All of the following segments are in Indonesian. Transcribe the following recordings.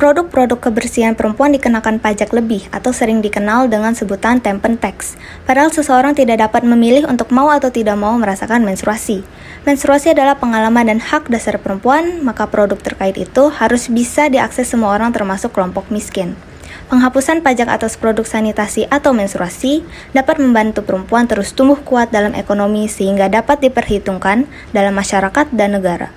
Produk-produk kebersihan perempuan dikenakan pajak lebih atau sering dikenal dengan sebutan tampon tax. Padahal seseorang tidak dapat memilih untuk mau atau tidak mau merasakan menstruasi. Menstruasi adalah pengalaman dan hak dasar perempuan, maka produk terkait itu harus bisa diakses semua orang termasuk kelompok miskin. Penghapusan pajak atas produk sanitasi atau menstruasi dapat membantu perempuan terus tumbuh kuat dalam ekonomi sehingga dapat diperhitungkan dalam masyarakat dan negara.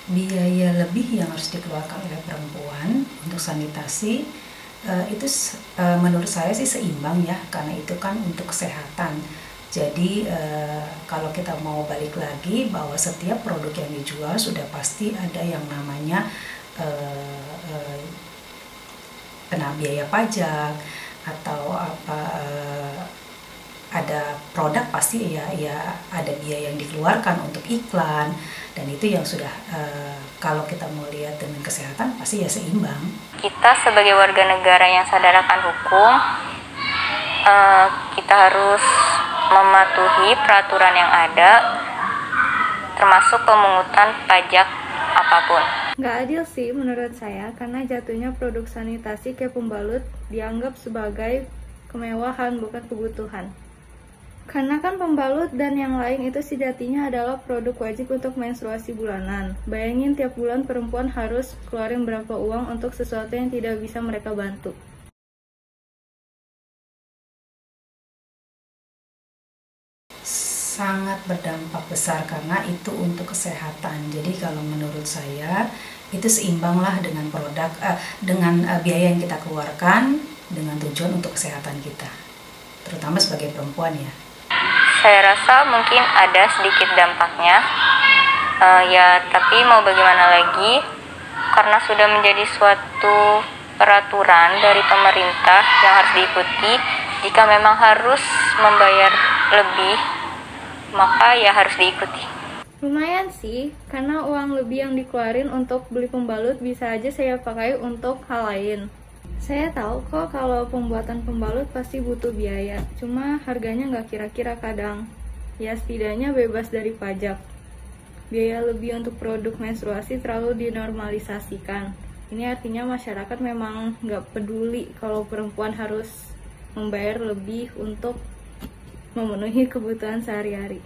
Biaya lebih yang harus dikeluarkan oleh perempuan untuk sanitasi itu menurut saya sih seimbang ya, karena itu kan untuk kesehatan. Jadi kalau kita mau balik lagi bahwa setiap produk yang dijual sudah pasti ada yang namanya kena biaya pajak atau ada produk pasti ya ada biaya yang dikeluarkan untuk iklan, dan itu yang sudah kalau kita mau lihat dengan kesehatan pasti ya seimbang. Kita sebagai warga negara yang sadar akan hukum, kita harus mematuhi peraturan yang ada, termasuk pemungutan pajak apapun. Nggak adil sih menurut saya, karena jatuhnya produk sanitasi kayak pembalut dianggap sebagai kemewahan bukan kebutuhan. Karena kan pembalut dan yang lain itu sejatinya adalah produk wajib untuk menstruasi bulanan. Bayangin tiap bulan perempuan harus keluarin berapa uang untuk sesuatu yang tidak bisa mereka bantu. Sangat berdampak besar karena itu untuk kesehatan. Jadi kalau menurut saya itu seimbanglah dengan produk dengan biaya yang kita keluarkan dengan tujuan untuk kesehatan kita, terutama sebagai perempuan ya. Saya rasa mungkin ada sedikit dampaknya, ya tapi mau bagaimana lagi, karena sudah menjadi suatu peraturan dari pemerintah yang harus diikuti. Jika memang harus membayar lebih, maka ya harus diikuti. Lumayan sih, karena uang lebih yang dikeluarin untuk beli pembalut bisa aja saya pakai untuk hal lain. Saya tahu kok kalau pembuatan pembalut pasti butuh biaya, cuma harganya nggak kira-kira kadang. Ya setidaknya bebas dari pajak. Biaya lebih untuk produk menstruasi terlalu dinormalisasikan. Ini artinya masyarakat memang nggak peduli kalau perempuan harus membayar lebih untuk memenuhi kebutuhan sehari-hari.